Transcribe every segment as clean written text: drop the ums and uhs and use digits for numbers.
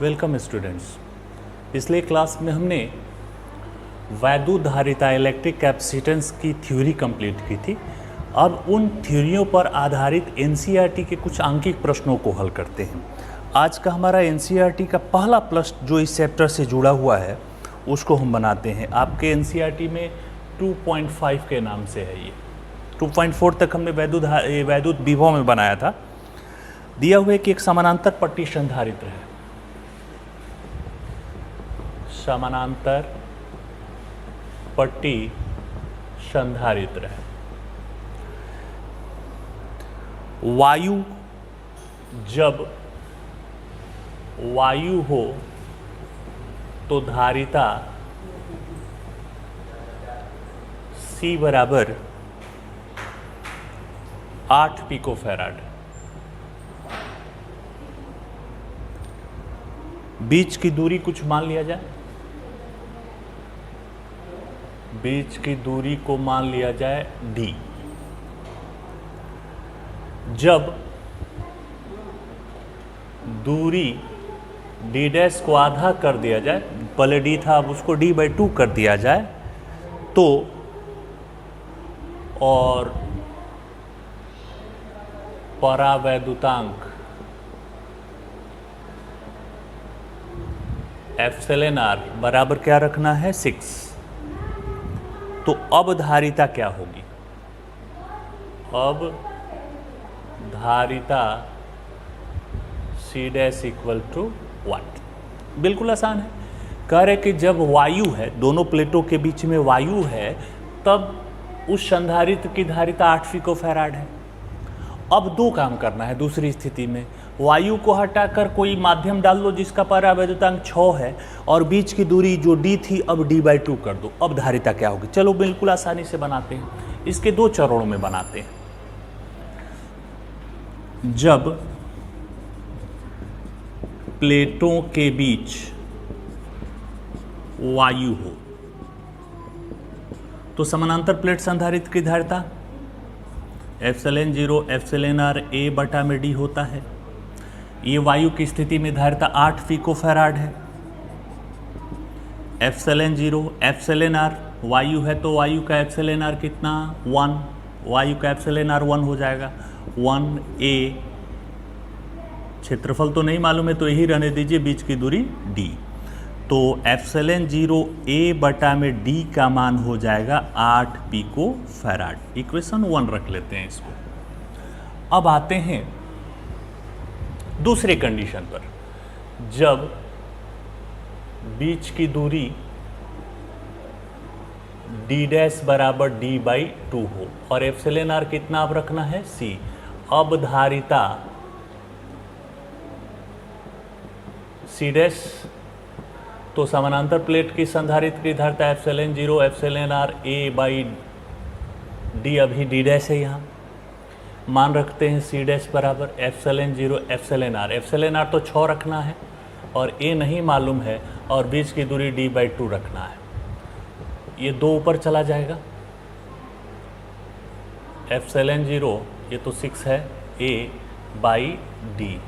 Welcome students. पिछले class में हमने वैद्युत धारिता इलेक्ट्रिक कैपेसिटेंस की थ्योरी कंप्लीट की थी। अब उन थ्योरियों पर आधारित एनसीईआरटी के कुछ अंकित प्रश्नों को हल करते हैं। आज का हमारा एनसीईआरटी का पहला प्रश्न जो इस चैप्टर से जुड़ा हुआ है उसको हम बनाते हैं। आपके एनसीईआरटी में 2.5 के नाम से है। ये 2.4 तक हमने वैद्युत विभव में बनाया था। दिया हुआ है कि एक समानांतर पट्टी संधारित्र है। समानांतर पट्टी संधारित्र है। वायु जब वायु हो तो धारिता C बराबर 8 पिकोफैराड। बीच की दूरी कुछ मान लिया जाए। बीच की दूरी को मान लिया जाए d। जब दूरी d डैश को आधा कर दिया जाए, पहले d था अब उसको d/2 कर दिया जाए तो और परावैद्युतांक एप्सिलॉन r बराबर क्या रखना है 6। तो अब धारिता क्या होगी? अब धारिता C डैश इक्वल टू 1। बिल्कुल आसान है। कह रहे कि जब वायु है, दोनों प्लेटों के बीच में वायु है, तब उस संधारित्र की धारिता 8 पिकोफैराड है। अब दो काम करना है। दूसरी स्थिति में वायु को हटाकर कोई माध्यम डाल दो जिसका परावैद्युतांक 6 है और बीच की दूरी जो d थी अब d/2 कर दो। अब धारिता क्या होगी? चलो बिल्कुल आसानी से बनाते हैं। इसके दो चरणों में बनाते हैं। जब प्लेटों के बीच वायु हो तो समानांतर प्लेट संधारित्र की धारिता एप्सिलॉन 0 एप्सिलॉन r a बटा में d होता है। ये वायु की स्थिति में धारिता 8 पिकोफैराड है। एप्सिलॉन 0 एप्सिलॉन r वायु है तो वायु का एप्सिलॉन r कितना 1। वायु का एप्सिलॉन r 1 हो जाएगा 1a। क्षेत्रफल तो नहीं मालूम है तो यही रहने दीजिए, बीच की दूरी d। तो एप्सिलॉन 0 a बटा में d का मान हो जाएगा 8 पिकोफैराड। इक्वेशन 1 रख लेते हैं इसको। अब आते हैं दूसरे कंडीशन पर। जब बीच की दूरी d डैश बराबर d/2 हो और एप्सिलॉन r कितना अब रखना है c। अब धारिता C डैश, तो समानांतर प्लेट की संधारित्र की धारिता एप्सिलॉन 0 एप्सिलॉन r a/d, अभी d डैश है। यहाँ मान रखते हैं C डैश बराबर epsilon 0 epsilon r। Epsilon r तो 6 रखना है और a नहीं मालूम है और बीच की दूरी d/2 रखना है। ये दो ऊपर चला जाएगा। एप्सिलॉन 0 ये तो 6 है a/d।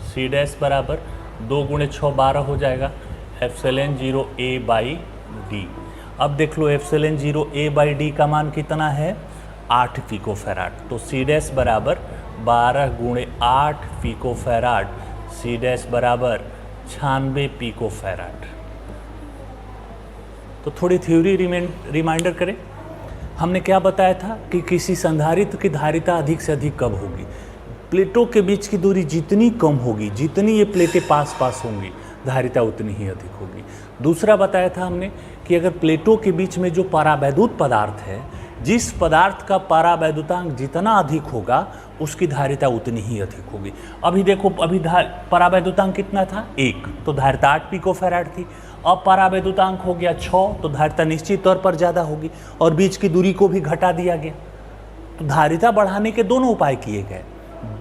C डैश बराबर 2 × 6 12 हो जाएगा एप्सिलॉन 0 a/d। अब देख लो एप्सिलॉन 0 a/d का मान कितना है 8 पिकोफैराड। तो C डैश बराबर 12 × 8 पिकोफैराड। C डैश बराबर 96 पिकोफैराड। तो थोड़ी थ्योरी रिमाइंडर करें। हमने क्या बताया था कि किसी संधारित्र की धारिता अधिक से अधिक कब होगी? प्लेटों के बीच की दूरी जितनी कम होगी, जितनी ये प्लेटें पास पास होंगी, धारिता उतनी ही अधिक होगी। दूसरा बताया था हमने कि अगर प्लेटों के बीच में जो परावैद्युत पदार्थ है, जिस पदार्थ का परावैद्युतांक जितना अधिक होगा उसकी धारिता उतनी ही अधिक होगी। अभी देखो, अभी परावैद्युतांक कितना था 1, तो धारिता 8 पिकोफैराड थी। अब परावैद्युतांक हो गया 6, तो धारिता निश्चित तौर पर ज़्यादा होगी और बीच की दूरी को भी घटा दिया गया। तो धारिता बढ़ाने के दोनों उपाय किए गए।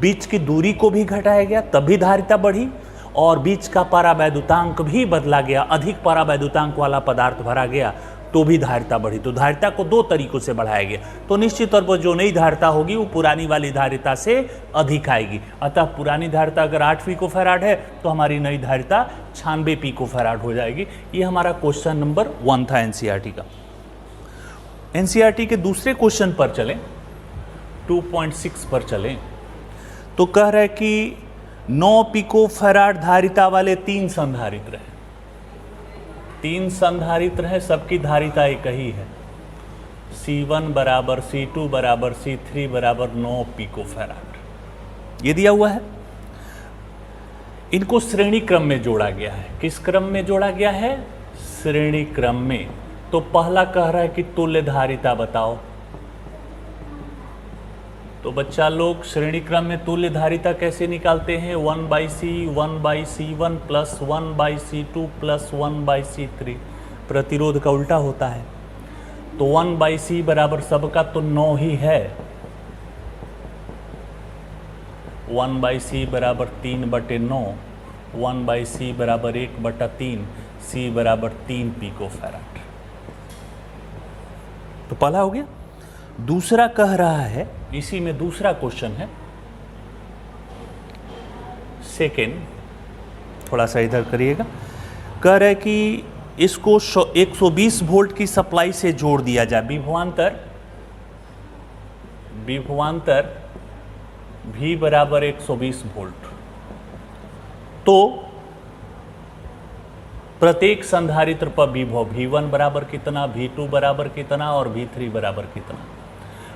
बीच की दूरी को भी घटाया गया तभी धारिता बढ़ी और बीच का परावैद्युतांक भी बदला गया। अधिक परावैद्युतांक वाला पदार्थ भरा गया तो भी धारिता बढ़ी। तो धारिता को दो तरीकों से बढ़ाया गया, तो निश्चित तौर पर जो नई धारिता होगी वो पुरानी वाली धारिता से अधिक आएगी। अतः पुरानी धारिता अगर 8 पिकोफैराड है तो हमारी नई धारिता 96 पिकोफैराड हो जाएगी। ये हमारा क्वेश्चन नंबर 1 था एनसीईआरटी का। एनसीईआरटी के दूसरे क्वेश्चन पर चलें, 2.6 पर चलें, तो कह रहा है कि 9 पिकोफैराड धारिता वाले 3 संधारित्र हैं। 3 संधारित्र हैं, सबकी धारिता एक ही है, C1 बराबर C2 बराबर C3 बराबर 9 पिकोफैराड। ये दिया हुआ है। इनको श्रेणी क्रम में जोड़ा गया है। किस क्रम में जोड़ा गया है? श्रेणी क्रम में। तो पहला कह रहा है कि तुल्य धारिता बताओ। तो बच्चा लोग श्रेणी क्रम में तुल्य धारिता कैसे निकालते हैं? 1/C 1/C1 plus 1/C2 plus 1/C3। प्रतिरोध का उल्टा होता है। तो 1/C बराबर सबका तो 9 ही है। 1/C बराबर 3/9, 1/C बराबर 1/3, C बराबर 3 पिकोफैराड। तो पहला हो गया। दूसरा कह रहा है, इसी में दूसरा क्वेश्चन है, सेकेंड, थोड़ा सा इधर करिएगा। कह रहा है कि इसको 120 वोल्ट की सप्लाई से जोड़ दिया जाए। विभवांतर V बराबर 120 वोल्ट। तो प्रत्येक संधारित्र पर विभव V1 बराबर कितना, V2 बराबर कितना और V3 बराबर कितना।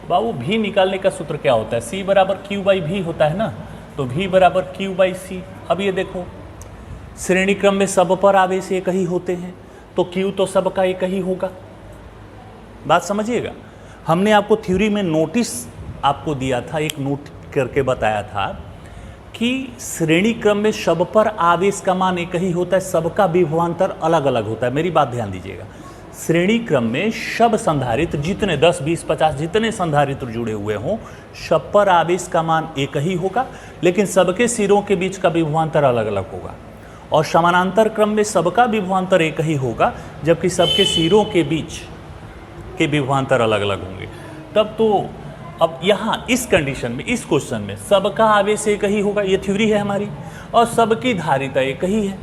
बाबू V निकालने का सूत्र क्या होता है? C बराबर Q/V होता है ना। तो V बराबर Q/C। अब ये देखो, श्रेणी क्रम में सब पर आवेश एक ही होते हैं, तो Q तो सबका एक ही होगा। बात समझिएगा। हमने आपको थ्योरी में नोटिस आपको दिया था, एक नोट करके बताया था कि श्रेणी क्रम में सब पर आवेश का मान एक ही होता है, सबका विभवांतर अलग अलग होता है। मेरी बात ध्यान दीजिएगा। श्रेणी क्रम में सब संधारित्र जितने 10, 20, 50 जितने संधारित्र जुड़े हुए हों, सब पर आवेश का मान एक ही होगा, लेकिन सबके सिरों के बीच का विभवांतर अलग अलग होगा। और समानांतर क्रम में सबका विभवांतर एक ही होगा, जबकि सबके सिरों के बीच के विभवांतर अलग अलग होंगे। तब तो अब यहाँ इस कंडीशन में, इस क्वेश्चन में सबका आवेश एक ही होगा, ये थ्योरी है हमारी, और सबकी धारिता एक ही है,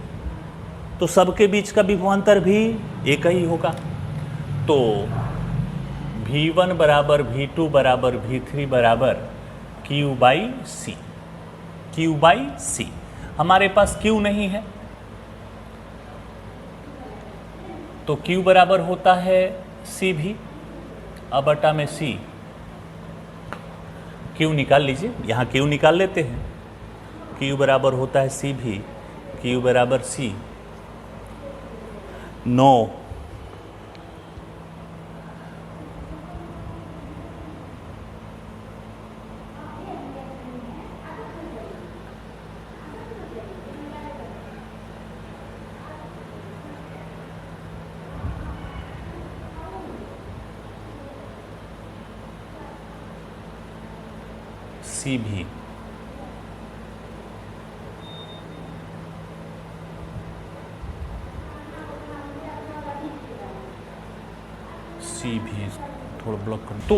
तो सबके बीच का विभवांतर भी एक ही होगा। तो V1 बराबर V2 बराबर V3 बराबर Q/C। Q/C हमारे पास Q नहीं है, तो Q बराबर होता है CV बटा में C। Q निकाल लीजिए, यहाँ Q निकाल लेते हैं। Q बराबर होता है CV, Q बराबर C 9 CV भी थोड़ा ब्लॉक कर। तो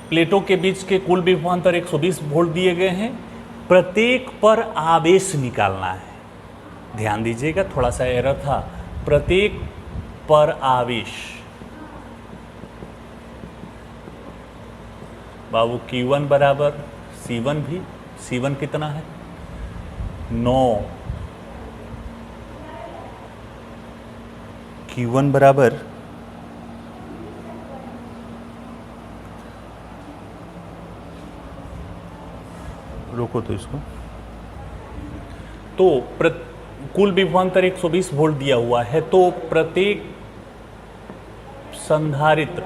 प्लेटों के बीच के कुल विभवांतर 120 वोल्ट दिए गए हैं। प्रत्येक पर आवेश निकालना है। ध्यान दीजिएगा, थोड़ा सा एरर था। प्रत्येक पर आवेश, बाबू Q1 बराबर C1 भी। C1 कितना है? 9। Q1 बराबर रोको तो इसको। तो कुल विभवांतर 120 वोल्ट दिया हुआ है, तो प्रत्येक संधारित्र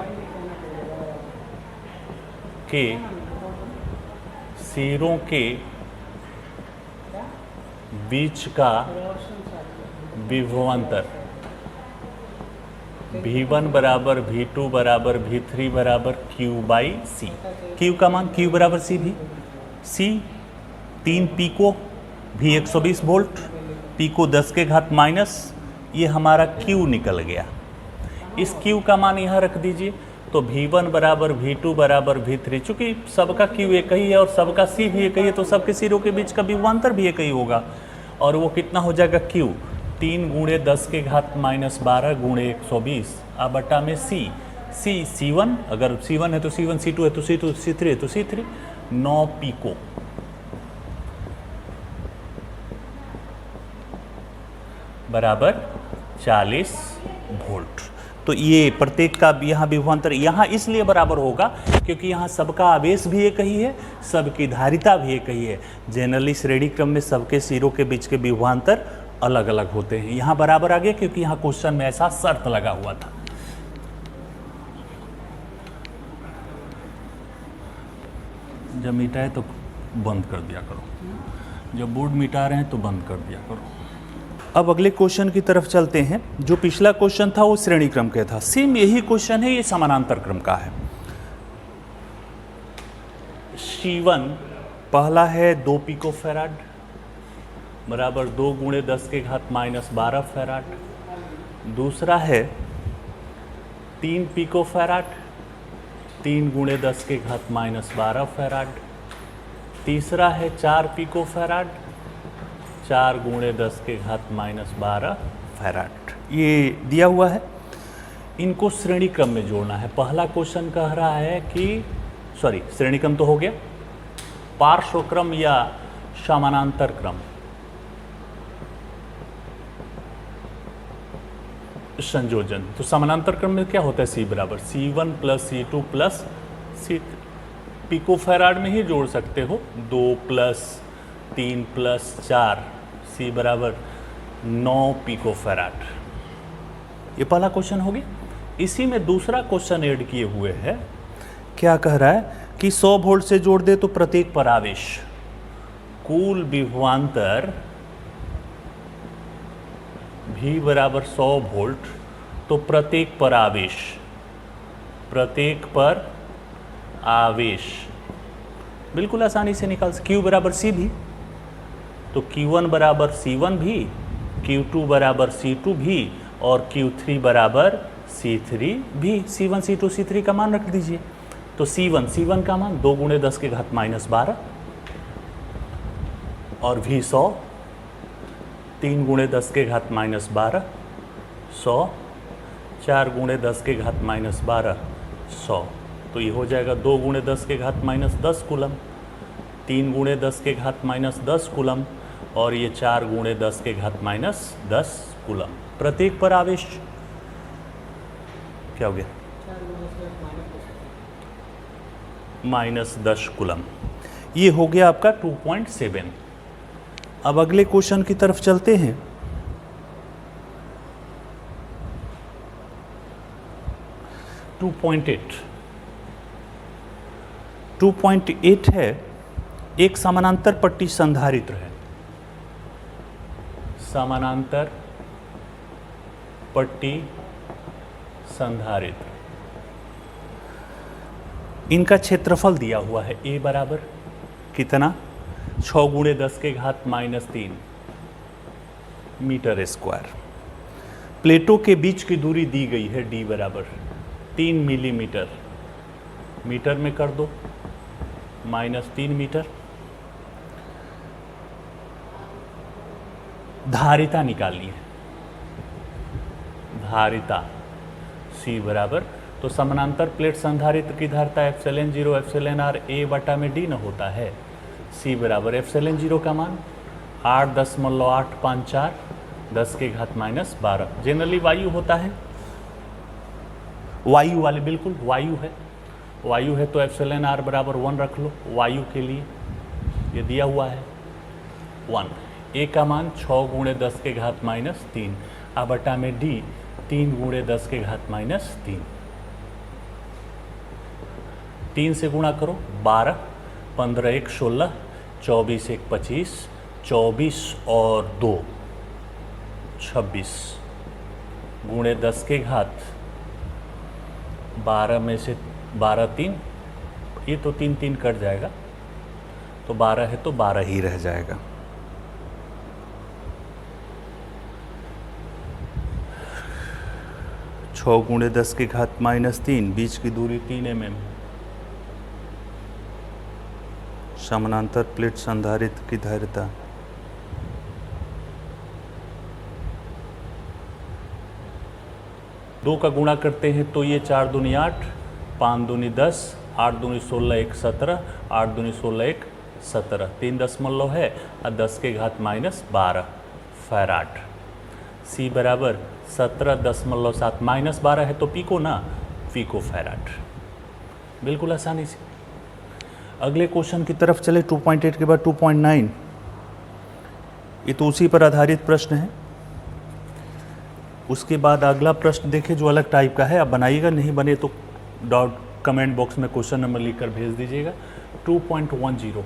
के सिरों के बीच का विभवांतर V1 बराबर V2 बराबर V3 बराबर Q/C। Q का मान Q बराबर C भी। C 3 pico, V 120 volt, pico 10 के घात माइनस, ये हमारा Q निकल गया। इस Q का मान यहाँ रख दीजिए, तो V1 बराबर V2 बराबर V3, चूंकि सबका Q एक ही है और सबका C भी एक ही है, तो सबके सिरों के बीच का विभवांतर भी एक ही होगा। और वो कितना हो जाएगा Q 3 गुणे 10 के घात माइनस 12 गुणे 120 आ बटा में C1, अगर C1 है तो C1, C2 है तो C2, C3 है तो C3, 9 पिको बराबर 40 वोल्ट। तो ये प्रत्येक का यहाँ विभवांतर यहाँ इसलिए बराबर होगा क्योंकि यहाँ सबका आवेश भी एक ही है, सबकी धारिता भी एक ही है। जनरली श्रेणी क्रम में सबके सिरों के बीच के विभवांतर अलग अलग होते हैं। यहाँ बराबर आ गया क्योंकि यहाँ क्वेश्चन में ऐसा शर्त लगा हुआ था। जब मिटाए तो बंद कर दिया करो, जब बोर्ड मिटा रहे हैं तो बंद कर दिया करो। अब अगले क्वेश्चन की तरफ चलते हैं। जो पिछला क्वेश्चन था वो श्रेणी क्रम का था, सेम यही क्वेश्चन है, ये समानांतर क्रम का है। C1 पहला है 2 पिको फैराड बराबर 2 गुणे 10 के घात माइनस 12 फैराड। दूसरा है 3 पिको फैराड 3 गुणे 10 के घात माइनस 12 फैराड। तीसरा है 4 पिको फैराड 4 गुणे 10 के घात माइनस 12 फैराड। ये दिया हुआ है, इनको श्रेणी क्रम में जोड़ना है। पहला क्वेश्चन कह रहा है कि श्रेणी क्रम तो हो गया, पार्श्व क्रम या समानांतर क्रम संयोजन। तो समानांतर क्रम में क्या होता है, C बराबर C1 plus C2 plus C3। Pico farad में ही जोड़ सकते हो, 2 प्लस 3 प्लस 4, C बराबर 9 पिको फैराड। ये पहला क्वेश्चन हो गया। इसी में दूसरा क्वेश्चन ऐड किए हुए है, क्या कह रहा है कि 100 वोल्ट से जोड़ दे तो प्रत्येक पर आवेश कुल विभवांतर V बराबर 100 वोल्ट, तो प्रत्येक पर आवेश बिल्कुल आसानी से निकाल सकते। Q बराबर C भी, तो Q1 बराबर C1 भी, Q2 बराबर C2 भी और Q3 बराबर C3 भी। C1 C2 C3 का मान रख दीजिए, तो C1 का मान 2 गुणे 10 के घात माइनस 12 और V 100 3 गुणे 10 के घात माइनस 12 100, 4 गुणे 10 के घात माइनस 12 100, तो ये हो जाएगा 2 गुणे 10 के घात माइनस 10 कूलम, 3 गुणे 10 के घात माइनस 10 कूलम और ये 4 गुणे 10 के घात माइनस 10 कूलम। प्रत्येक पर आवेश क्या हो गया, माइनस 10 कूलम। ये हो गया आपका 2.7। अब अगले क्वेश्चन की तरफ चलते हैं। टू पॉइंट एट है, एक समानांतर पट्टी संधारित्र है। समानांतर पट्टी संधारित्र, इनका क्षेत्रफल दिया हुआ है A बराबर कितना, 6 गुणे 10 के घात माइनस 3 मीटर स्क्वायर। प्लेटों के बीच की दूरी दी गई है D बराबर 3 मिलीमीटर, मीटर में कर दो माइनस 3 मीटर। धारिता निकालनी है, धारिता C बराबर, तो समानांतर प्लेट संधारित्र की धारिता एप्सिलॉन 0 एप्सिलॉन r A बटा में D न होता है। C बराबर एप्सिलॉन 0 का मान 8.854 10 के घात माइनस 12। जनरली वायु होता है, वायु वाले बिल्कुल वायु है तो एप्सिलॉन r बराबर 1 रख लो वायु के लिए, ये दिया हुआ है 1। A का मान 6 गुणे 10 के घात माइनस 3 आ बटा में D 3 गुणे 10 के घात माइनस 3। 3 से गुणा करो 12, 15 1 16, 24 1 25, 24 और 2 26 गुणे 10 के घात 12 में से 12 3, ये तो 3 3 कट जाएगा, तो 12 है तो 12 ही रह जाएगा। 6 गुणे 10 के घात -3, बीच की दूरी 3 mm। समानांतर प्लेट संधारित्र की धारिता 2 का गुणा करते हैं तो ये 4 दूनी 8, 5 दूनी 10, 8 दूनी 16, 1 17, 8 दूनी 16, 1 17, 3 दशमलव है और 10 के घात -12 फैराड। C बराबर 17.7 -12 है तो पिको ना, पिको फैराड। बिल्कुल आसानी से। अगले क्वेश्चन की तरफ चले। 2.8 के बाद 2.9, ये तो उसी पर आधारित प्रश्न है। उसके बाद अगला प्रश्न देखें जो अलग टाइप का है। आप बनाइएगा, नहीं बने तो कमेंट बॉक्स में क्वेश्चन नंबर लिखकर भेज दीजिएगा। 2.10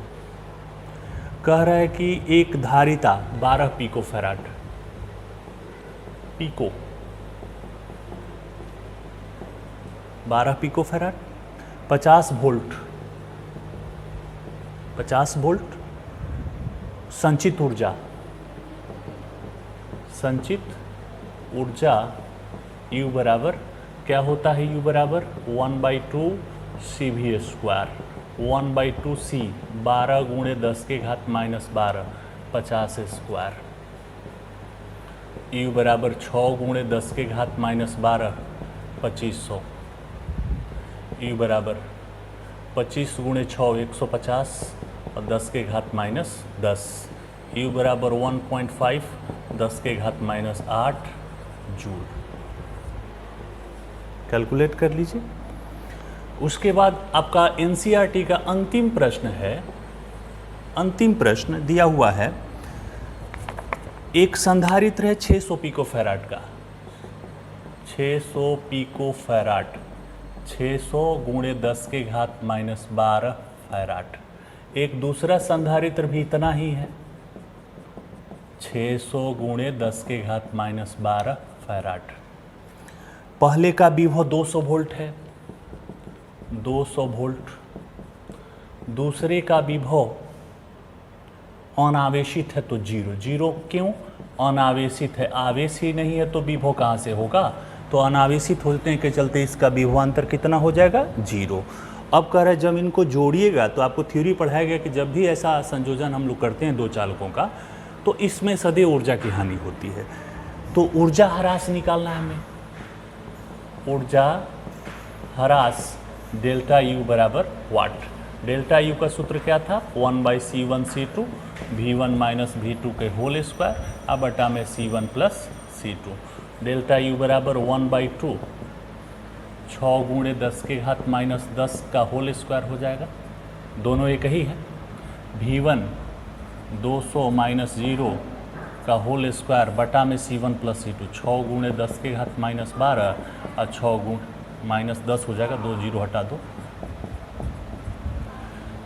कह रहा है कि एक धारिता 12 pico farad, pico 12 pico farad, 50 volt, 50 volt संचित ऊर्जा, संचित ऊर्जा U बराबर क्या होता है? U बराबर 1/2 CV स्क्वायर, 1/2 C 12 गुणे 10 के घात -12 50 स्क्वायर। U बराबर 6 गुणे 10 के घात -12 2500। U बराबर 25 गुणे 6 150 और 10 के घात -10। U बराबर 1.5 10 के घात -8 जूल। कैलकुलेट कर लीजिए। उसके बाद आपका एनसीईआरटी का अंतिम प्रश्न है। अंतिम प्रश्न दिया हुआ है, एक संधारित्र है 600 पिको फैराड का, 600 पिको फैराड, 600 गुणे 10 के घात -12 फैराड। एक दूसरा संधारित्र भी इतना ही है, 600 गुणे 10 के घात -12 फैराड। पहले का विभव 200 वोल्ट है, 200 वोल्ट। दूसरे का विभव अनावेशित है तो 0। 0 क्यों? अनावेशित है, आवेश ही नहीं है तो विभव कहाँ से होगा? तो अनावेशित होने के चलते इसका विभवांतर कितना हो जाएगा? 0। अब कह रहा है जब इनको जोड़िएगा तो आपको थ्योरी पढ़ाया गया कि जब भी ऐसा संयोजन हम लोग करते हैं दो चालकों का तो इसमें सदैव ऊर्जा की हानि होती है। तो ऊर्जा ह्रास निकालना है हमें। ऊर्जा ह्रास डेल्टा U बराबर वाट। डेल्टा U का सूत्र क्या था? 1/C1C2 V1 माइनस V2 के होल स्क्वायर अब बटा में C1 plus C2। Delta U बराबर 1/2 6 गुणे 10 के घात -10 का होल स्क्वायर हो जाएगा। दोनों एक ही है। V1 200 माइनस 0 का होल स्क्वायर बटा में C1 प्लस C2। 6 गुणे 10 के घात -12 और 6 गुण -10 हो जाएगा, 2 0 हटा दो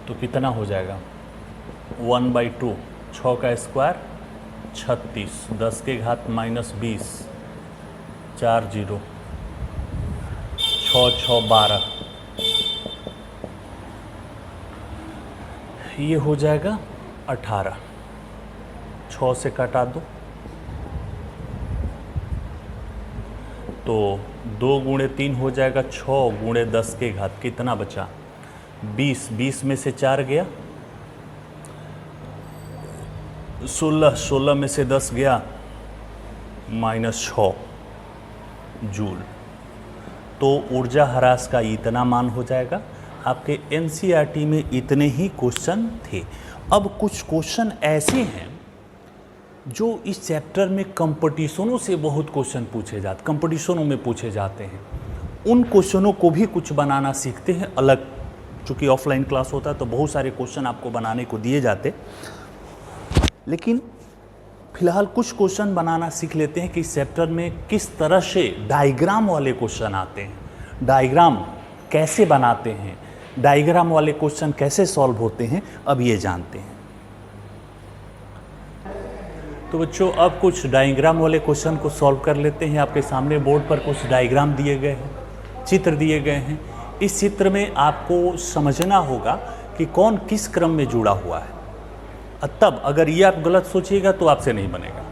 तो कितना हो जाएगा? 1/2 6 का स्क्वायर 36, 10 के घात -20, 4 0 6 6 12, ये हो जाएगा 18। 6 से काटा दो तो 2 गुणे 3 हो जाएगा 6 गुणे 10 के घात कितना बचा? 20। 20 में से 4 गया 16, 16 में से 10 गया -6 जूल। तो ऊर्जा ह्रास का इतना मान हो जाएगा। आपके एनसीईआरटी में इतने ही क्वेश्चन थे। अब कुछ क्वेश्चन ऐसे हैं जो इस चैप्टर में कंपटीशनों से बहुत क्वेश्चन पूछे जाते, कंपटीशनों में पूछे जाते हैं। उन क्वेश्चनों को भी कुछ बनाना सीखते हैं अलग। चूँकि ऑफलाइन क्लास होता है तो बहुत सारे क्वेश्चन आपको बनाने को दिए जाते, लेकिन फिलहाल कुछ क्वेश्चन बनाना सीख लेते हैं कि इस चैप्टर में किस तरह से डायग्राम वाले क्वेश्चन आते हैं, डायग्राम कैसे बनाते हैं, डायग्राम वाले क्वेश्चन कैसे सॉल्व होते हैं, अब ये जानते हैं। तो बच्चों अब कुछ डायग्राम वाले क्वेश्चन को सॉल्व कर लेते हैं। आपके सामने बोर्ड पर कुछ डायग्राम दिए गए हैं, चित्र दिए गए हैं। इस चित्र में आपको समझना होगा कि कौन किस क्रम में जुड़ा हुआ है। तब अगर ये आप गलत सोचिएगा तो आपसे नहीं बनेगा।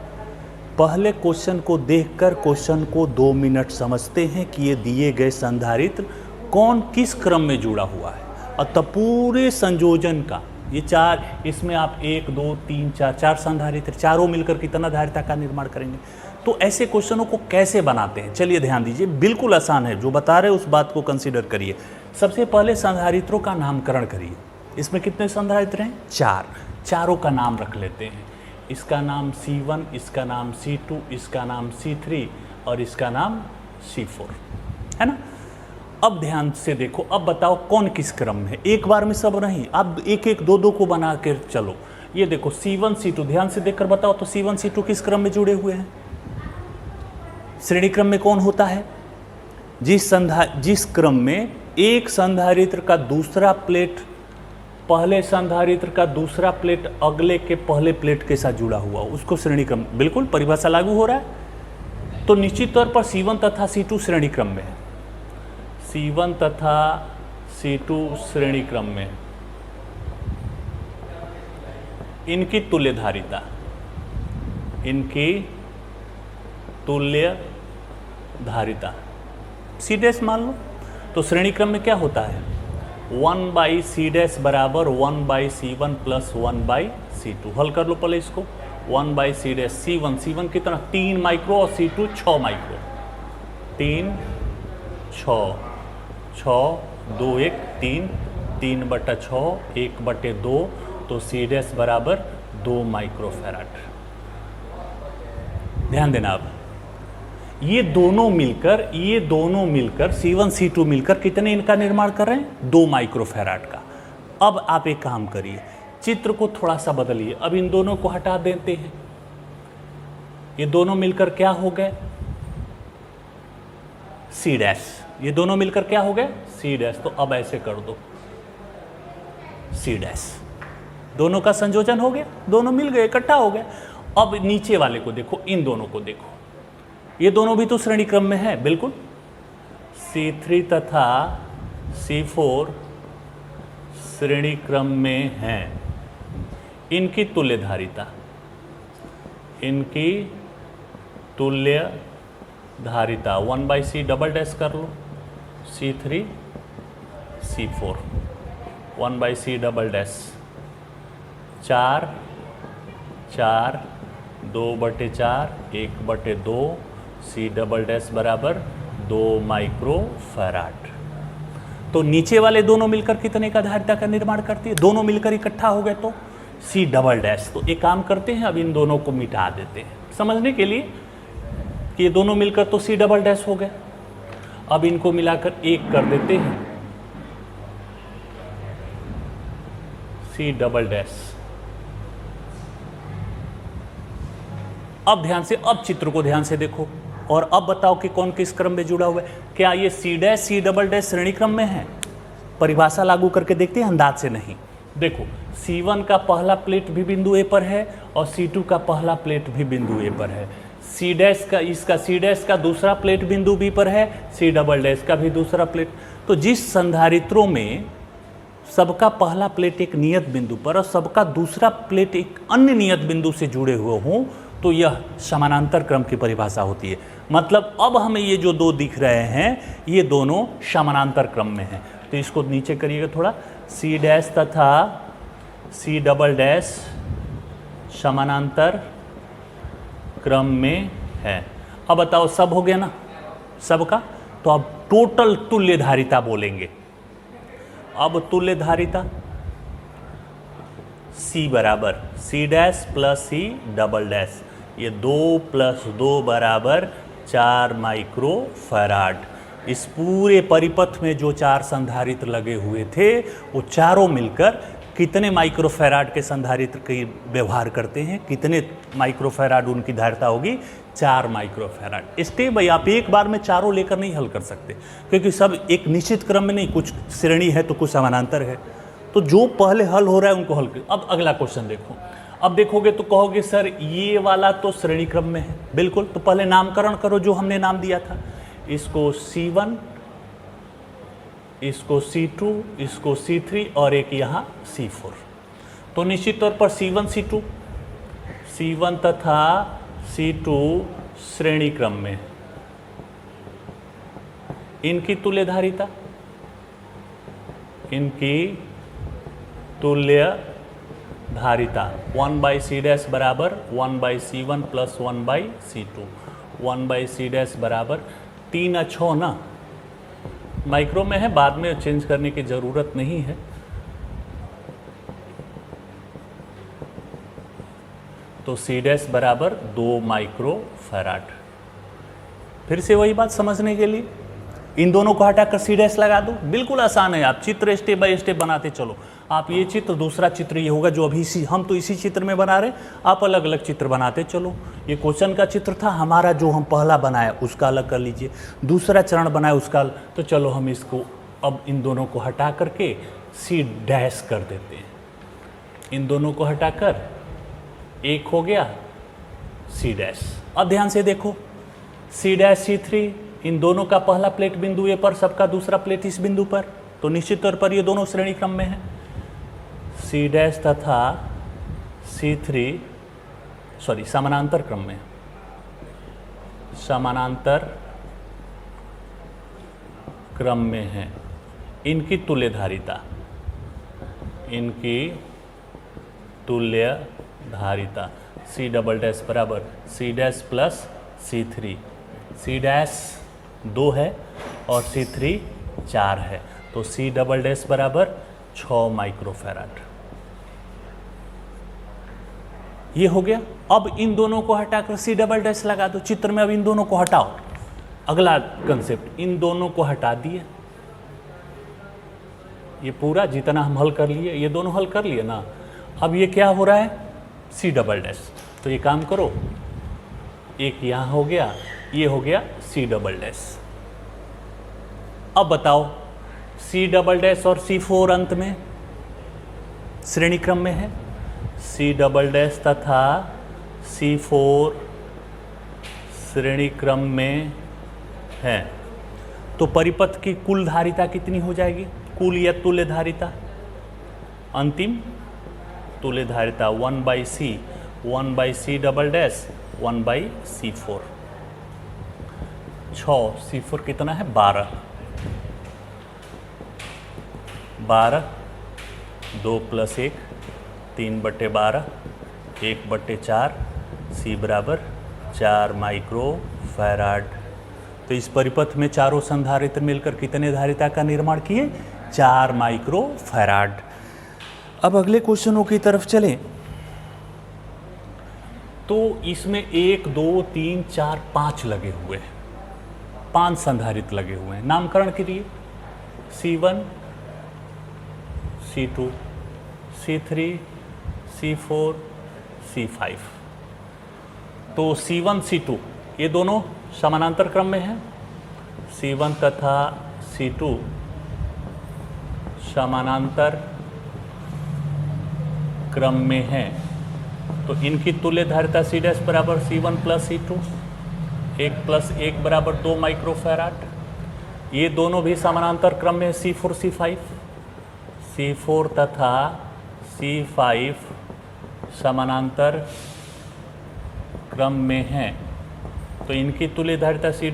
पहले क्वेश्चन को देखकर क्वेश्चन को 2 मिनट समझते हैं कि ये दिए गए संधारित्र कौन किस क्रम में जुड़ा हुआ है, और तब पूरे संयोजन का ये चार, इसमें आप 1 2 3 4 संधारित्र, चारों मिलकर कितना धारिता का निर्माण करेंगे। तो ऐसे क्वेश्चनों को कैसे बनाते हैं, चलिए ध्यान दीजिए, बिल्कुल आसान है, जो बता रहे हैं उस बात को कंसीडर करिए। सबसे पहले संधारित्रों का नामकरण करिए। इसमें कितने संधारित्र हैं? 4, चारों का नाम रख लेते हैं। इसका नाम C1, इसका नाम C2, इसका नाम C3 और इसका नाम C4, है ना। अब ध्यान से देखो, अब बताओ कौन किस क्रम में है। एक बार में सब नहीं, अब एक एक दो दो को बना कर चलो। ये देखो C1 C2, ध्यान से देखकर बताओ तो C1 C2 किस क्रम में जुड़े हुए हैं? श्रेणी क्रम में कौन होता है? जिस क्रम में एक संधारित्र का दूसरा प्लेट पहले संधारित्र का दूसरा प्लेट अगले के पहले प्लेट के साथ जुड़ा हुआ, उसको श्रेणी क्रम। बिल्कुल परिभाषा लागू हो रहा है। तो निश्चित तौर पर C1 तथा C2 श्रेणी क्रम में है। C1 तथा C2 श्रेणी क्रम में, इनकी तुल्य धारिता, इनकी तुल्य धारिता C डैश मान लो। तो श्रेणी क्रम में क्या होता है? 1/C डैश बराबर 1/C1 प्लस 1/C2। हल कर लो पहले इसको। 1/C डैश C1 कितना? 3 माइक्रो और C2 6 माइक्रो। 3 6 6 2 1 3 3/6 1/2, तो C डैश बराबर 2 माइक्रोफैराड। ध्यान देना। अब ये दोनों मिलकर C1 C2 मिलकर कितने इनका निर्माण कर रहे हैं? 2 माइक्रोफैराड का। अब आप एक काम करिए, चित्र को थोड़ा सा बदलिए। अब इन दोनों को हटा देते हैं। ये दोनों मिलकर क्या हो गए? C dash. ये दोनों मिलकर क्या हो गए? C dash. तो अब ऐसे कर दो, C डैश। दोनों का संयोजन हो गया, दोनों मिल गए, इकट्ठा हो गया। अब नीचे वाले को देखो, इन दोनों को देखो, ये दोनों भी तो श्रेणी क्रम में है। बिल्कुल C3 तथा C4 श्रेणी क्रम में हैं। इनकी तुल्य धारिता, इनकी तुल्य धारिता 1/C डबल डैश कर लो। C3 C4 1/C double dash 4 4 2/4 1/2 C double dash बराबर 2 माइक्रोफैराड। तो नीचे वाले दोनों मिलकर कितने का धारिता का निर्माण करती है? दोनों मिलकर इकट्ठा हो गए तो C डबल डैश। तो एक काम करते हैं, अब इन दोनों को मिटा देते हैं समझने के लिए कि ये दोनों मिलकर तो C डबल डैश हो गए। अब इनको मिलाकर एक कर देते हैं, C डबल डैश। अब ध्यान से, अब चित्र को ध्यान से देखो और अब बताओ कि कौन किस क्रम में जुड़ा हुआ है। क्या ये C dash C double dash श्रेणी क्रम में है? परिभाषा लागू करके देखते हैं, अंदाज से नहीं। देखो C1 का पहला प्लेट भी बिंदु A पर है और C2 का पहला प्लेट भी बिंदु A पर है। C डैश का, इसका C डैश का दूसरा प्लेट बिंदु B पर है, C डबल डैश का भी दूसरा प्लेट। तो जिस संधारित्रों में सबका पहला प्लेट एक नियत बिंदु पर और सबका दूसरा प्लेट एक अन्य नियत बिंदु से जुड़े हुए हों, तो यह समानांतर क्रम की परिभाषा होती है। मतलब अब हमें ये जो दो दिख रहे हैं, ये दोनों समानांतर क्रम में हैं। तो इसको नीचे करिएगा थोड़ा। C डैश तथा C डबल डैश समानांतर क्रम में है। अब बताओ सब हो गया ना सबका? तो अब टोटल तुल्य धारिता बोलेंगे। अब तुल्य धारिता C बराबर C dash plus C double dash, ये 2 + 2 बराबर 4 माइक्रोफैराड। इस पूरे परिपथ में जो 4 संधारित्र लगे हुए थे, वो चारों मिलकर कितने माइक्रोफैराड के संधारित्र के व्यवहार करते हैं? कितने माइक्रोफैराड उनकी धारिता होगी? 4 माइक्रोफैराड। स्टेप भाई आप एक बार में चारों लेकर नहीं हल कर सकते, क्योंकि सब एक निश्चित क्रम में नहीं, कुछ श्रेणी है तो कुछ समानांतर है। तो जो पहले हल हो रहा है उनको हल कर। अब अगला क्वेश्चन देखो। अब देखोगे तो कहोगे सर ये वाला तो श्रेणी क्रम में है। बिल्कुल, तो पहले नामकरण करो जो हमने नाम दिया था। इसको C1, इसको C2, इसको C3 और एक यहाँ C4। तो निश्चित तौर पर C1 C2, C1 तथा C2 श्रेणी क्रम में, इनकी तुल्य धारिता, इनकी तुल्य धारिता 1/C' बराबर 1/C1 प्लस 1/C2, 1/C' बराबर 3/6 ना, माइक्रो में है, बाद में चेंज करने की ज़रूरत नहीं है। तो C' बराबर 2 माइक्रो फैराड। फिर से वही बात समझने के लिए इन दोनों को हटाकर C' लगा दो, बिल्कुल आसान है। आप चित्र स्टेप बाय स्टेप बनाते चलो। आप ये चित्र, दूसरा चित्र ये होगा जो अभी हम तो इसी चित्र में बना रहे, आप अलग अलग चित्र बनाते चलो। ये क्वेश्चन का चित्र था हमारा, जो हम पहला बनाया उसका अलग कर लीजिए, दूसरा चरण बनाया उसका। तो चलो हम इसको अब इन दोनों को हटा करके C' कर देते हैं। इन दोनों को हटाकर एक हो गया C'। अब ध्यान से देखो, C' C3, इन दोनों का पहला प्लेट बिंदु ए पर, सबका दूसरा प्लेट इस बिंदु पर, तो निश्चित तौर पर ये दोनों श्रेणी क्रम में है। C' तथा C3 समानांतर क्रम में, समानांतर क्रम में है। इनकी तुल्य धारिता, इनकी तुल्य धारिता C" बराबर C' प्लस C3। C' 2 है और C3 4 है, तो C" बराबर 6 माइक्रोफैराड। ये हो गया। अब इन दोनों को हटाकर C" लगा दो चित्र में। अब इन दोनों को हटाओ, अगला कंसेप्ट, इन दोनों को हटा दिए। ये पूरा जितना हम हल कर लिए, ये दोनों हल कर लिए ना। अब ये क्या हो रहा है, C'। तो ये काम करो, एक यहाँ हो गया, ये हो गया C'। अब बताओ, C" और C4 अंत में श्रेणी क्रम में है, C" तथा C4 श्रेणी क्रम में है, तो परिपथ की कुल धारिता कितनी हो जाएगी, कुल या तुल्य धारिता, अंतिम तुल्य धारिता 1/C, 1/C', 1/C4। 6, C4 कितना है, 12, 2 + 1, 3/12, 1/4, C बराबर 4 माइक्रो फैराड। तो इस परिपथ में चारों संधारित्र मिलकर कितने धारिता का निर्माण किए, 4 माइक्रो फैराड। अब अगले क्वेश्चनों की तरफ चलें। तो इसमें 1, 2, 3, 4, 5 लगे हुए हैं, 5 संधारित्र लगे हुए हैं। नामकरण करिए, C1, C2, C3, C4, C5। तो C1, C2 ये दोनों समानांतर क्रम में हैं। C1 तथा C2 समानांतर क्रम में हैं, तो इनकी तुल्य धारिता C' बराबर C1 प्लस C2, 1 + 1 बराबर 2 माइक्रोफैराड। ये दोनों भी समानांतर क्रम में C4, C5, C4 तथा C5 समानांतर क्रम में हैं, तो इनकी तुल्य धारिता C',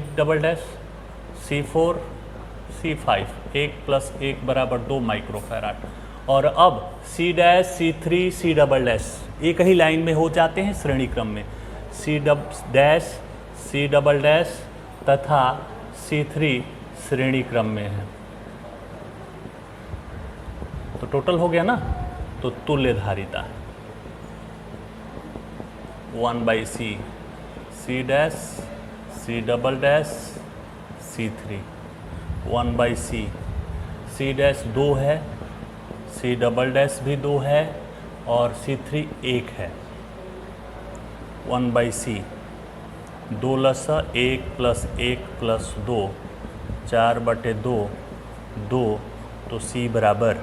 C4, C5, 1 + 1 बराबर 2 माइक्रोफैराड। और अब C', C3, C', एक ही लाइन में हो जाते हैं श्रेणी क्रम में, C', C', तथा C3 श्रेणी क्रम में है। तो टोटल हो गया ना, तो तुल्य धारिता 1/C, C', C', C3, 1/C, C' 2 है, C' भी 2 है और C3 1 है, 1/C, 2 लसा 1 + 1 + 2, 4/2, 2, तो C बराबर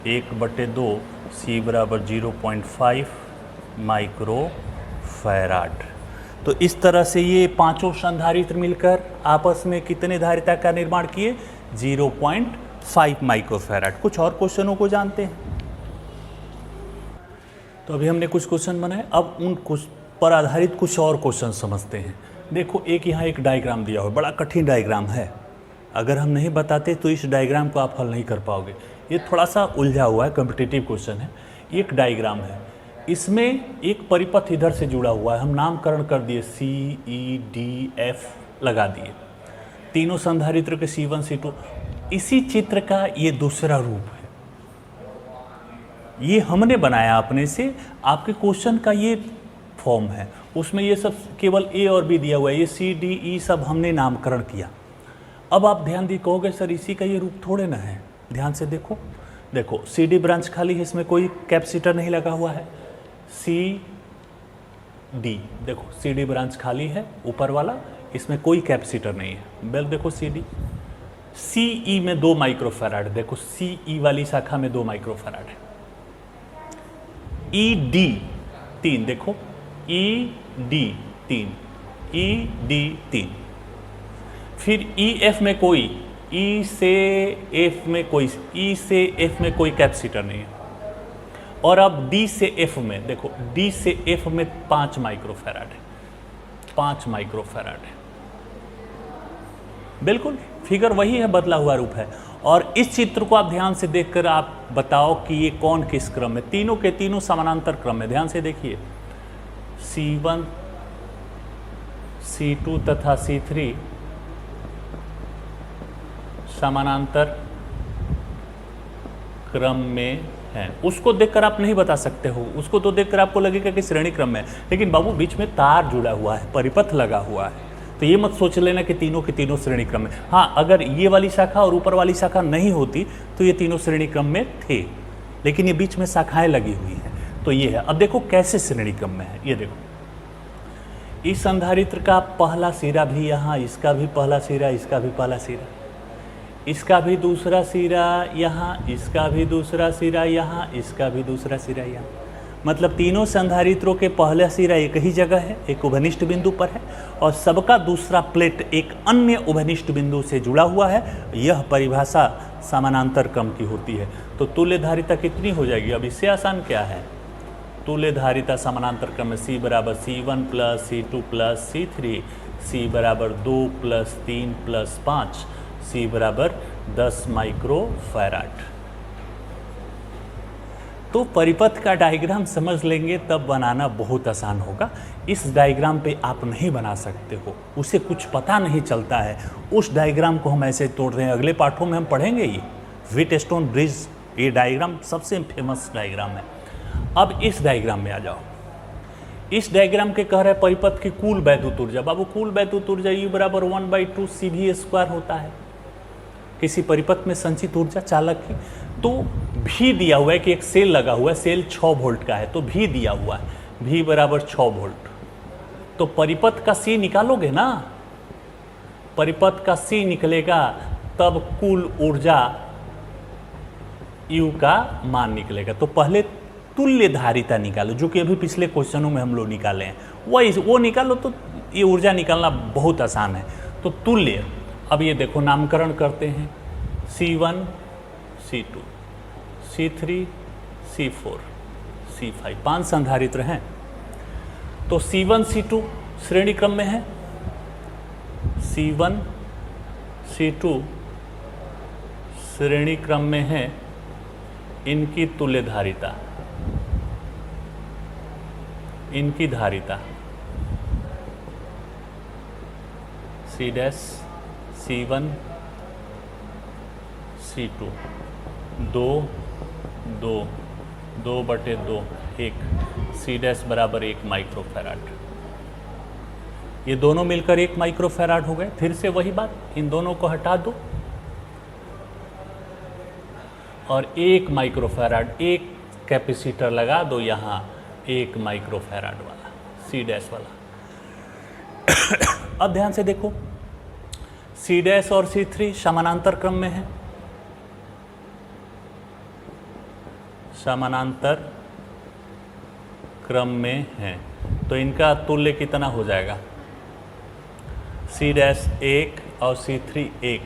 1/2, C बराबर 0.5 माइक्रो फैराड। तो इस तरह से ये पांचों संधारित्र मिलकर आपस में कितने धारिता का निर्माण किए, 0.5 माइक्रोफैराड। कुछ और क्वेश्चनों को जानते हैं। तो अभी हमने कुछ क्वेश्चन बनाए, अब उन कुछ पर आधारित कुछ और क्वेश्चन समझते हैं। देखो एक यहाँ एक डायग्राम दिया हुआ है, बड़ा कठिन डायग्राम है। अगर हम नहीं बताते तो इस डायग्राम को आप हल नहीं कर पाओगे। ये थोड़ा सा उलझा हुआ है, कॉम्पिटिटिव क्वेश्चन है। एक डायग्राम है, इसमें एक परिपथ इधर से जुड़ा हुआ है, हम नामकरण कर दिए CEDF लगा दिए, तीनों संधारित्र के C1 C2। इसी चित्र का ये दूसरा रूप है, ये हमने बनाया अपने से, आपके क्वेश्चन का ये फॉर्म है। उसमें ये सब केवल A और B दिया हुआ है, ये C D E सब हमने नामकरण किया। अब आप ध्यान दी कहोगे सर इसी का ये रूप थोड़े ना है। ध्यान से देखो, देखो CD ब्रांच खाली है, इसमें कोई कैपेसिटर नहीं लगा हुआ है। CD, देखो CD ब्रांच खाली है ऊपर वाला, इसमें कोई कैपेसिटर नहीं है। बेल देखो CD, CE में 2 माइक्रोफैराड, देखो CE वाली शाखा में 2 माइक्रोफैराड है। ED 3, देखो ED 3, ED 3। फिर EF में कोई, E से F में कोई, E से F में कोई कैपेसिटर नहीं है। और अब D से F में, देखो D से F में 5 माइक्रोफैराड है, 5 माइक्रोफैराड है। बिल्कुल फिगर वही है, बदला हुआ रूप है। और इस चित्र को आप ध्यान से देखकर आप बताओ कि ये कौन किस क्रम में, तीनों के तीनों समानांतर क्रम में। ध्यान से देखिए, C1 C2 तथा C3 समानांतर क्रम में है। उसको देखकर आप नहीं बता सकते हो, उसको तो देखकर आपको लगेगा कि श्रेणी क्रम में, लेकिन बाबू बीच में तार जुड़ा हुआ है, परिपथ लगा हुआ है, तो ये मत सोच लेना कि तीनों के तीनों श्रेणी क्रम में। हाँ, अगर ये वाली शाखा और ऊपर वाली शाखा नहीं होती तो ये तीनों श्रेणी क्रम में थे, लेकिन ये बीच में शाखाएं लगी हुई हैं, तो ये है। अब देखो कैसे श्रेणी क्रम में है, ये देखो इस संधारित्र का पहला सिरा भी यहाँ, इसका भी पहला सिरा, इसका भी पहला सिरा, इसका भी दूसरा सिरा यहाँ, इसका भी दूसरा सिरा यहाँ, इसका भी दूसरा सिरा यहाँ। मतलब तीनों संधारित्रों के पहला सिरा एक ही जगह है, एक उभयनिष्ठ बिंदु पर है, और सबका दूसरा प्लेट एक अन्य उभयनिष्ठ बिंदु से जुड़ा हुआ है। यह परिभाषा समानांतर क्रम की होती है। तो तुल्य धारिता कितनी हो जाएगी? अब इससे आसान क्या है, तुल्य धारिता समानांतर क्रम में C बराबर C1 plus C2 plus C3, C बराबर 2 प्लस 3 प्लस 5, C बराबर 10 माइक्रोफैराड। तो परिपथ का डायग्राम समझ लेंगे तब बनाना बहुत आसान होगा। इस डायग्राम पे आप नहीं बना सकते हो, उसे कुछ पता नहीं चलता है। उस डायग्राम को हम ऐसे तोड़ रहे हैं, अगले पाठों में हम पढ़ेंगे ये व्हीटस्टोन ब्रिज, ये डायग्राम सबसे फेमस डायग्राम है। अब इस डायग्राम में आ जाओ। इस डायग्राम के कह रहे हैं परिपथ की कुल वैद्युत ऊर्जा। बाबू कुल वैद्युत ऊर्जा U बराबर 1/2 CV² होता है किसी परिपथ में संचित ऊर्जा चालक की। तो भी दिया हुआ है कि एक सेल लगा हुआ है, सेल 6 वोल्ट का है, तो भी दिया हुआ है V बराबर 6 वोल्ट। तो परिपथ का C निकालोगे ना, परिपथ का C निकलेगा तब कुल ऊर्जा U का मान निकलेगा। तो पहले तुल्य धारिता निकालो, जो कि अभी पिछले क्वेश्चनों में हम लोग निकाले हैं, वो निकालो तो ये ऊर्जा निकालना बहुत आसान है। तो तुल्य, अब ये देखो नामकरण करते हैं, C1 C2 C3 C4 C5, 5 संधारित्र हैं। तो C1 C2 श्रेणी क्रम में है, C1 C2 श्रेणी क्रम में है, इनकी तुल्य धारिता, इनकी धारिता C dash C1 C2 2/2 1 C dash बराबर 1 माइक्रोफैराड। ये दोनों मिलकर 1 माइक्रोफैराड हो गए। फिर से वही बात, इन दोनों को हटा दो और 1 माइक्रोफैराड, एक कैपेसिटर लगा दो यहाँ, 1 माइक्रोफैराड वाला C डैश वाला। अब ध्यान से देखो, C डैश और C3 समानांतर क्रम में है, समानांतर क्रम में है, तो इनका तुल्य कितना हो जाएगा? C डैश 1 और C3 1,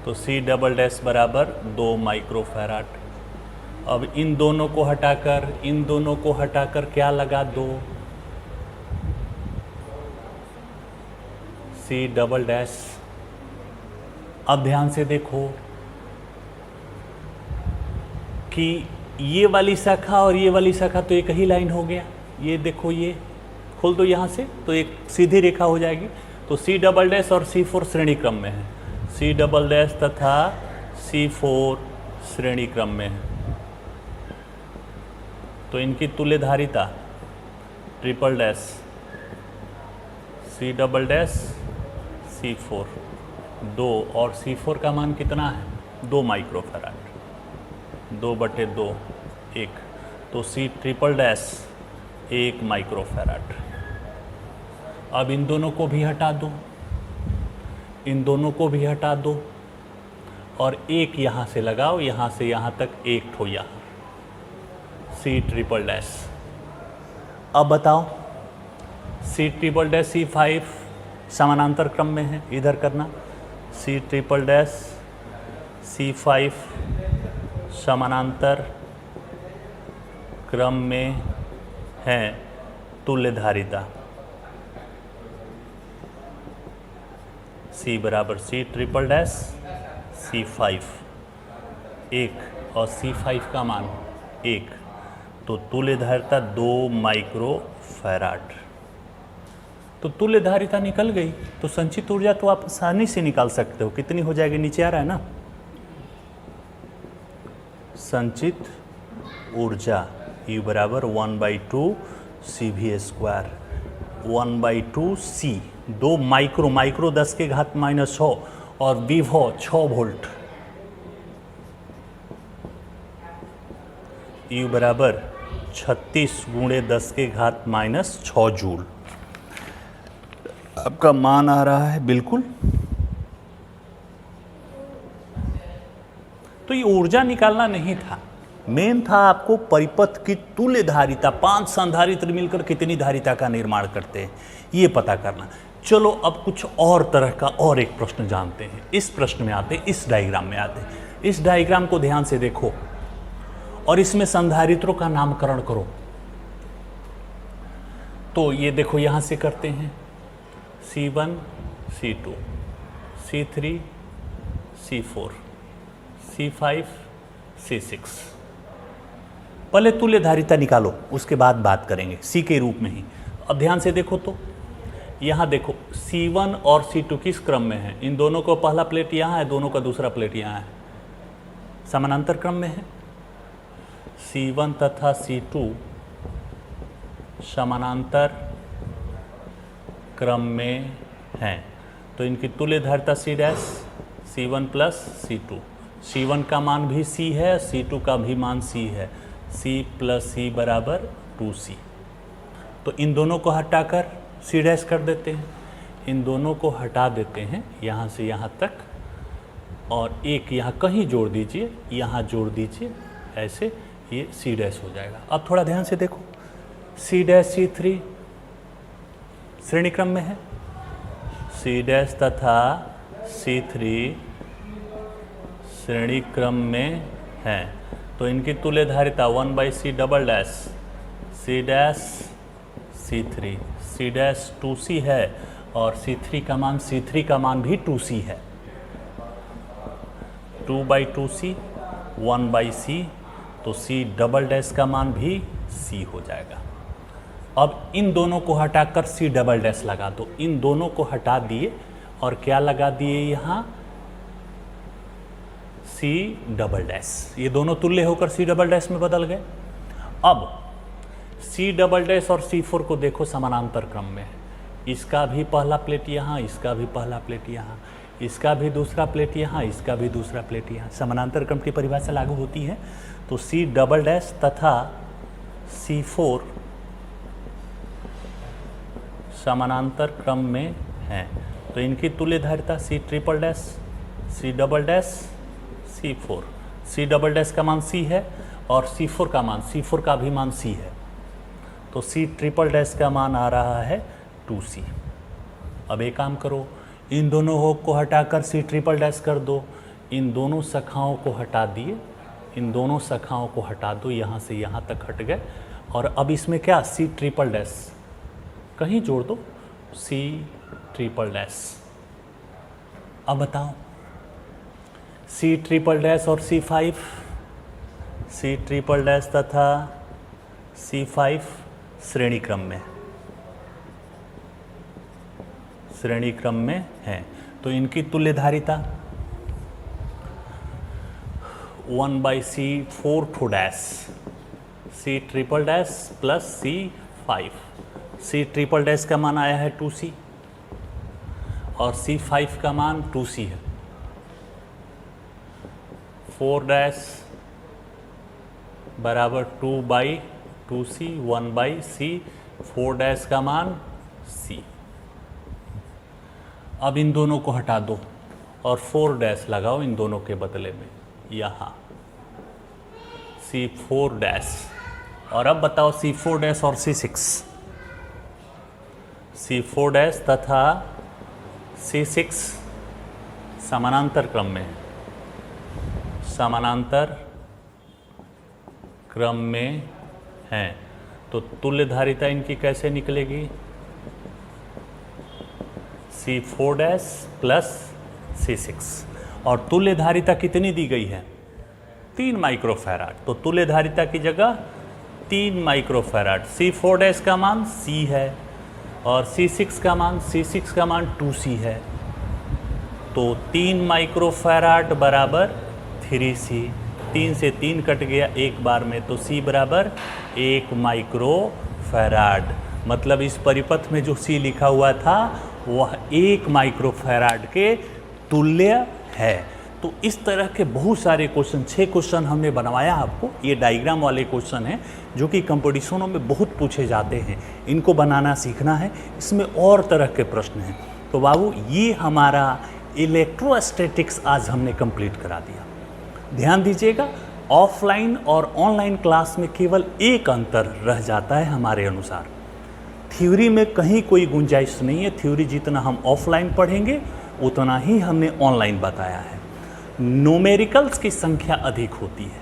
तो C डबल डैश बराबर 2 माइक्रोफैराड। अब इन दोनों को हटाकर क्या लगा दो, सी डबल डैश। अब ध्यान से देखो कि ये वाली शाखा और ये वाली शाखा तो एक ही लाइन हो गया। ये देखो, ये खोल दो यहाँ से तो एक सीधी रेखा हो जाएगी। तो सी डबल डैश और C4 श्रेणी क्रम में है, सी डबल डैश तथा C4 श्रेणी क्रम में है। तो इनकी तुल्यधारिता triple dash C double dash C4 2, और C4 का मान कितना है 2 माइक्रोफैराड, 2/2 1। तो सी ट्रिपल डैश 1 माइक्रोफैराड। अब इन दोनों को भी हटा दो, इन दोनों को भी हटा दो और एक यहाँ से लगाओ, यहाँ से यहाँ तक एक ठो यहाँ सी ट्रिपल डैश। अब बताओ सी ट्रिपल डैश C5 समानांतर क्रम में है, इधर करना सी ट्रिपल डैश C5 समानांतर क्रम में है। तुल्यधारिता C बराबर सी ट्रिपल डैश C5 1 और C5 का मान 1। तो तुल्यधारिता 2 माइक्रोफैराड। तो तुल्यधारिता निकल गई। तो संचित ऊर्जा तो आप आसानी से निकाल सकते हो। कितनी हो जाएगी, नीचे आ रहा है ना, संचित ऊर्जा U बराबर 1/2 CV², 1/2 C। 2 माइक्रो 10 के घात -6 और विभव 6 वोल्ट। U बराबर 36 × 10 के घात -6 जूल। आपका मान आ रहा है बिल्कुल। तो ये ऊर्जा निकालना नहीं था, मेन था आपको परिपथ की तुल्यधारिता, 5 संधारित्र मिलकर कितनी धारिता का निर्माण करते हैं ये पता करना। चलो अब कुछ और तरह का और एक प्रश्न जानते हैं। इस प्रश्न में आते हैं, इस डायग्राम में आते हैं। इस डायग्राम को ध्यान से देखो और इसमें संधारित्रों का नामकरण करो। तो ये देखो यहां से करते हैं C1 C2 C3 C4 C5 C6। पहले तुल्यधारिता निकालो, उसके बाद बात करेंगे C के रूप में ही। अब ध्यान से देखो तो यहाँ देखो C1 और C2 किस क्रम में है। इन दोनों को पहला प्लेट यहाँ है, दोनों का दूसरा प्लेट यहाँ है, समानांतर क्रम में है। C1 तथा C2 समानांतर क्रम में हैं। तो इनकी तुल्यधारिता C' C1 plus C2। C1 का मान भी C है, C2 का भी मान C है। C प्लस C बराबर 2C। तो इन दोनों को हटाकर C' कर देते हैं, इन दोनों को हटा देते हैं यहाँ से यहाँ तक, और एक यहाँ कहीं जोड़ दीजिए, यहाँ जोड़ दीजिए, ऐसे ये C' हो जाएगा। अब थोड़ा ध्यान से देखो, C' C3 श्रेणी क्रम में है, C' तथा C3 श्रेणी क्रम में है। तो इनकी तुल्यधारिता 1/C double dash C' C3 2C है, और C3 का मान भी 2C है। 2/2C 1/C, तो C डबल डैश का मान भी C हो जाएगा। अब इन दोनों को हटाकर C डबल डैश लगा दो। इन दोनों को हटा दिए और क्या लगा दिए यहाँ C डबल डैश। ये दोनों तुल्य होकर C डबल डैश में बदल गए। अब C डबल डैश और C4 को देखो समानांतर क्रम में है। इसका भी पहला प्लेट यहाँ, इसका भी पहला प्लेट यहाँ, इसका भी दूसरा प्लेट यहाँ, इसका भी दूसरा प्लेट यहाँ। समानांतर क्रम की परिभाषा लागू होती है। तो C डबल डैश तथा C4 समानांतर क्रम में हैं। तो इनकी तुल्यधारिता C triple dash C double dash C4। C double dash का मान C है और C4 का भी मान C है। तो C ट्रिपल डैश का मान आ रहा है 2C। अब एक काम करो, इन दोनों को हटाकर C ट्रिपल डैश कर दो। इन दोनों शाखाओं को हटा दिए, इन दोनों शाखाओं को हटा दो, यहाँ से यहाँ तक हट गए। और अब इसमें क्या C ट्रिपल डैश कहीं जोड़ दो, C ट्रिपल डैश। अब बताओ C ट्रिपल डैश और C5, C ट्रिपल डैश तथा C5 श्रेणी क्रम में है, तो इनकी तुल्य धारिता 1/C 4 dash, C triple dash plus C5। C triple dash का मान आया है 2C और C5 का मान 2C है। 4 डैश बराबर 2/2C, 1/C, 4 डैश का मान C। अब इन दोनों को हटा दो और 4 डैश लगाओ इन दोनों के बदले में यहाँ, C4 डैश। और अब बताओ C4 डैश और C6, C4 डैश तथा C6 समानांतर क्रम में हैं, तो तुल्य धारिता इनकी कैसे निकलेगी? C4 dash plus C6। और तुल्य धारिता कितनी दी गई है? 3 माइक्रोफैराड। तो तुल्य धारिता की जगह 3 माइक्रोफैराड। C4 डैश का मान C है और C6 का मान 2C है, तो 3 माइक्रोफैराड बराबर 3C। 3 से 3 कट गया एक बार में, तो C बराबर 1 माइक्रोफैराड। मतलब इस परिपथ में जो C लिखा हुआ था वह 1 माइक्रोफैराड के तुल्य है। तो इस तरह के बहुत सारे क्वेश्चन, 6 क्वेश्चन हमने बनवाया आपको। ये डायग्राम वाले क्वेश्चन हैं जो कि कंपटीशनों में बहुत पूछे जाते हैं, इनको बनाना सीखना है। इसमें और तरह के प्रश्न हैं। तो बाबू ये हमारा इलेक्ट्रोस्टैटिक्स आज हमने कंप्लीट करा दिया। ध्यान दीजिएगा, ऑफलाइन और ऑनलाइन क्लास में केवल एक अंतर रह जाता है हमारे अनुसार, थ्योरी में कहीं कोई गुंजाइश नहीं है। थ्योरी जितना हम ऑफलाइन पढ़ेंगे उतना ही हमने ऑनलाइन बताया है। न्यूमेरिकल्स की संख्या अधिक होती है।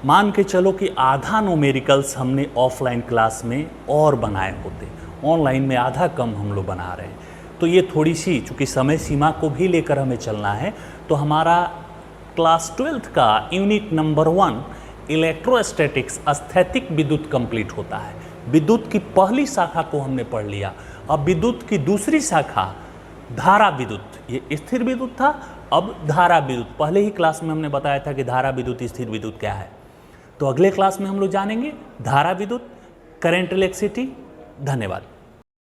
मान के चलो कि आधा न्यूमेरिकल्स हमने ऑफलाइन क्लास में और बनाए होते, ऑनलाइन में आधा कम हम लोग बना रहे हैं। तो ये थोड़ी सी, चूँकि समय सीमा को भी लेकर हमें चलना है, तो हमारा क्लास 12th का यूनिट नंबर 1 इलेक्ट्रोस्टैटिक्स स्थैतिक विद्युत कंप्लीट होता है। विद्युत की पहली शाखा को हमने पढ़ लिया। अब विद्युत की दूसरी शाखा धारा विद्युत, ये स्थिर विद्युत था, अब धारा विद्युत। पहले ही क्लास में हमने बताया था कि धारा विद्युत, स्थिर विद्युत क्या है। तो अगले क्लास में हम लोग जानेंगे धारा विद्युत, करंट इलेक्ट्रिसिटी। धन्यवाद।